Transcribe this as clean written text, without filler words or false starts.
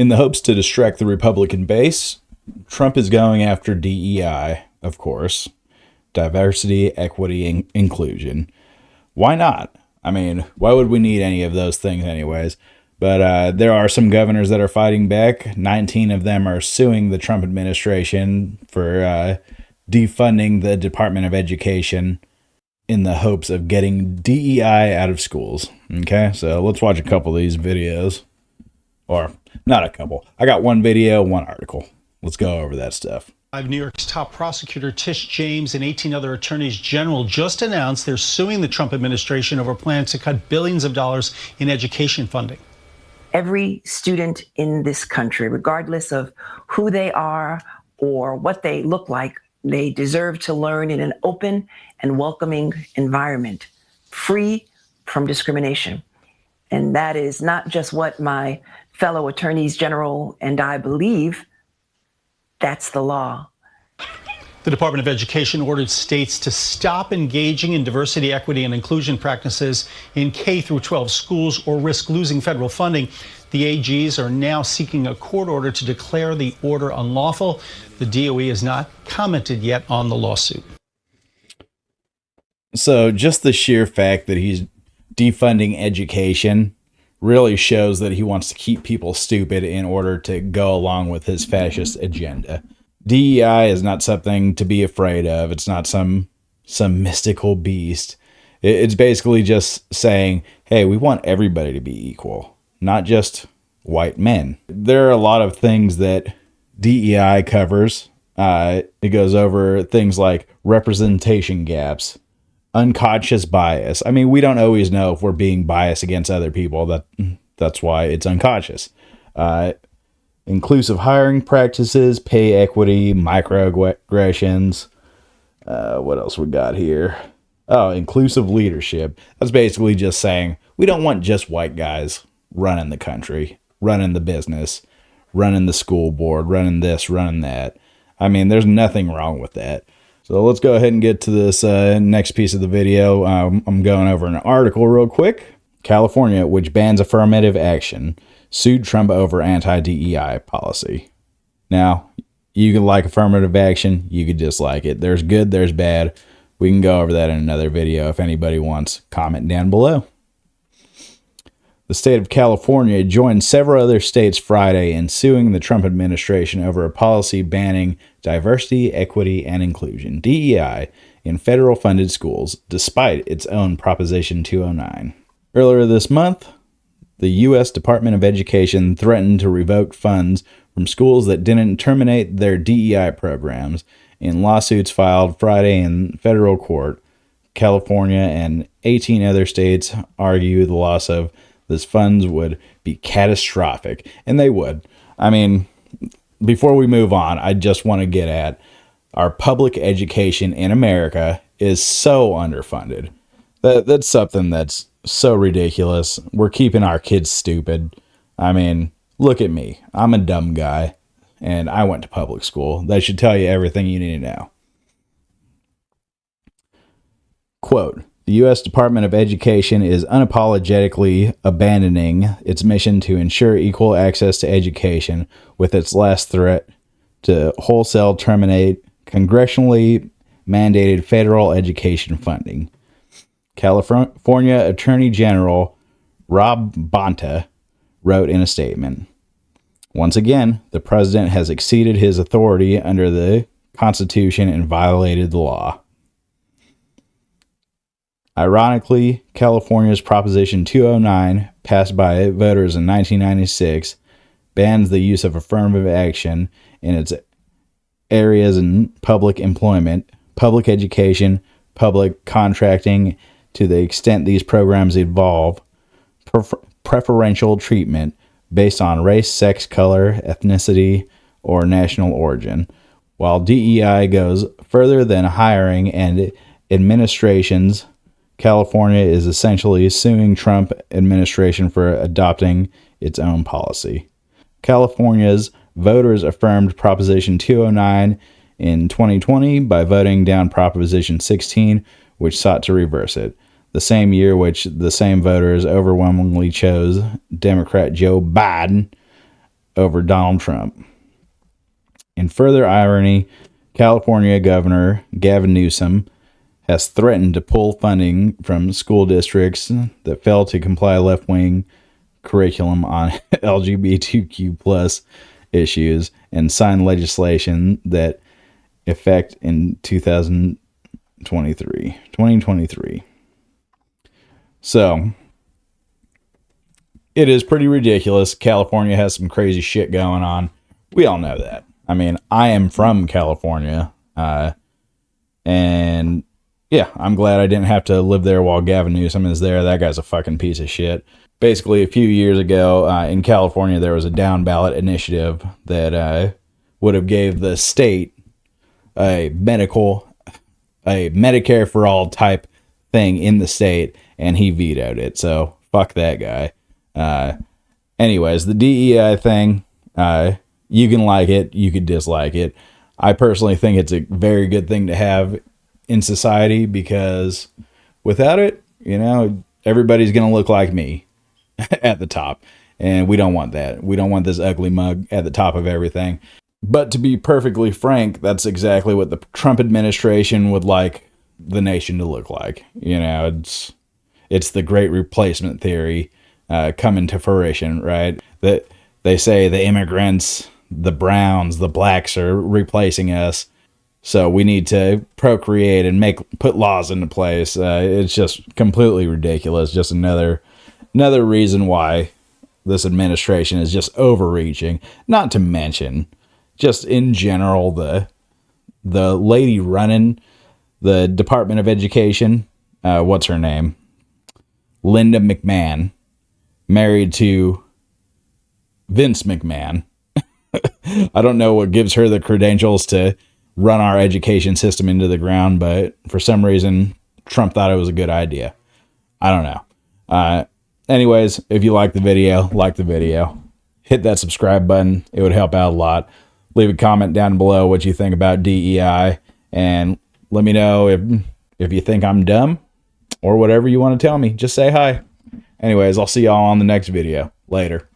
In the hopes to distract the Republican base, Trump is going after DEI, of course, diversity, equity, and inclusion. Why not? I mean, why would we need any of those things anyways? But there are some governors that are fighting back. 19 of them are suing the Trump administration for defunding the Department of Education in the hopes of getting DEI out of schools. Okay, so let's watch a couple of these videos. Or not a couple. I got one video, one article. Let's go over that stuff. New York's top prosecutor Tish James and 18 other attorneys general just announced they're suing the Trump administration over plans to cut billions of dollars in education funding. Every student in this country, regardless of who they are or what they look like, they deserve to learn in an open and welcoming environment, free from discrimination. And that is not just what my fellow attorneys general and I believe. That's the law. The Department of Education ordered states to stop engaging in diversity, equity, and inclusion practices in K through 12 schools or risk losing federal funding. The AGs are now seeking a court order to declare the order unlawful. The DOE has not commented yet on the lawsuit. So just the sheer fact that he's defunding education really shows that he wants to keep people stupid in order to go along with his fascist agenda. DEI is not something to be afraid of. It's not some mystical beast. It's basically just saying, hey, we want everybody to be equal, not just white men. There are a lot of things that DEI covers. It goes over things like representation gaps, unconscious bias. I mean, we don't always know if we're being biased against other people. That's why it's unconscious. Inclusive hiring practices, pay equity, microaggressions. What else we got here? Oh, inclusive leadership. That's basically just saying we don't want just white guys running the country, running the business, running the school board, running this, running that. I mean, there's nothing wrong with that. So let's go ahead and get to this next piece of the video. I'm going over an article real quick. California, which bans affirmative action, sued Trump over anti-DEI policy. Now, you can like affirmative action, you could dislike it. There's good, there's bad. We can go over that in another video if anybody wants. Comment down below. The state of California joined several other states Friday in suing the Trump administration over a policy banning diversity, equity, and inclusion, DEI, in federal funded schools, despite its own Proposition 209. Earlier this month, the U.S. Department of Education threatened to revoke funds from schools that didn't terminate their DEI programs in lawsuits filed Friday in federal court. California and 18 other states argue the loss of these funds would be catastrophic, and they would. I mean, before we move on, I just want to get at our public education in America is so underfunded. That's something that's so ridiculous. We're keeping our kids stupid. I mean, look at me. I'm a dumb guy, and I went to public school. That should tell you everything you need to know. Quote, the U.S. Department of Education is unapologetically abandoning its mission to ensure equal access to education with its last threat to wholesale terminate congressionally mandated federal education funding. California Attorney General Rob Bonta wrote in a statement, once again, the president has exceeded his authority under the Constitution and violated the law. Ironically, California's Proposition 209, passed by voters in 1996, bans the use of affirmative action in its areas in public employment, public education, public contracting, to the extent these programs involve preferential treatment based on race, sex, color, ethnicity, or national origin, while DEI goes further than hiring and administrations. California is essentially suing Trump administration for adopting its own policy. California's voters affirmed Proposition 209 in 2020 by voting down Proposition 16, which sought to reverse it, the same year which the same voters overwhelmingly chose Democrat Joe Biden over Donald Trump. In further irony, California Governor Gavin Newsom has threatened to pull funding from school districts that fail to comply left-wing curriculum on LGBTQ plus issues and sign legislation that effect in 2023. So it is pretty ridiculous. California has some crazy shit going on. We all know that. I mean, I am from California, and yeah, I'm glad I didn't have to live there while Gavin Newsom is there. That guy's a fucking piece of shit. Basically, a few years ago in California, there was a down ballot initiative that would have gave the state a Medicare for all type thing in the state, and he vetoed it. So fuck that guy. Anyways, the DEI thing, you can like it, you could dislike it. I personally think it's a very good thing to have in society, because without it, you know, everybody's going to look like me at the top. And we don't want that. We don't want this ugly mug at the top of everything. But to be perfectly frank, that's exactly what the Trump administration would like the nation to look like. You know, it's the great replacement theory coming to fruition, right? That they say the immigrants, the browns, the blacks are replacing us. So we need to procreate and put laws into place. It's just completely ridiculous. Just another reason why this administration is just overreaching. Not to mention, just in general, the lady running the Department of Education, what's her name? Linda McMahon, married to Vince McMahon. I don't know what gives her the credentials to run our education system into the ground, but for some reason, Trump thought it was a good idea. I don't know. Anyways, if you like the video, hit that subscribe button. It would help out a lot. Leave a comment down below what you think about DEI, and let me know if you think I'm dumb or whatever you want to tell me. Just say hi. Anyways, I'll see y'all on the next video. Later.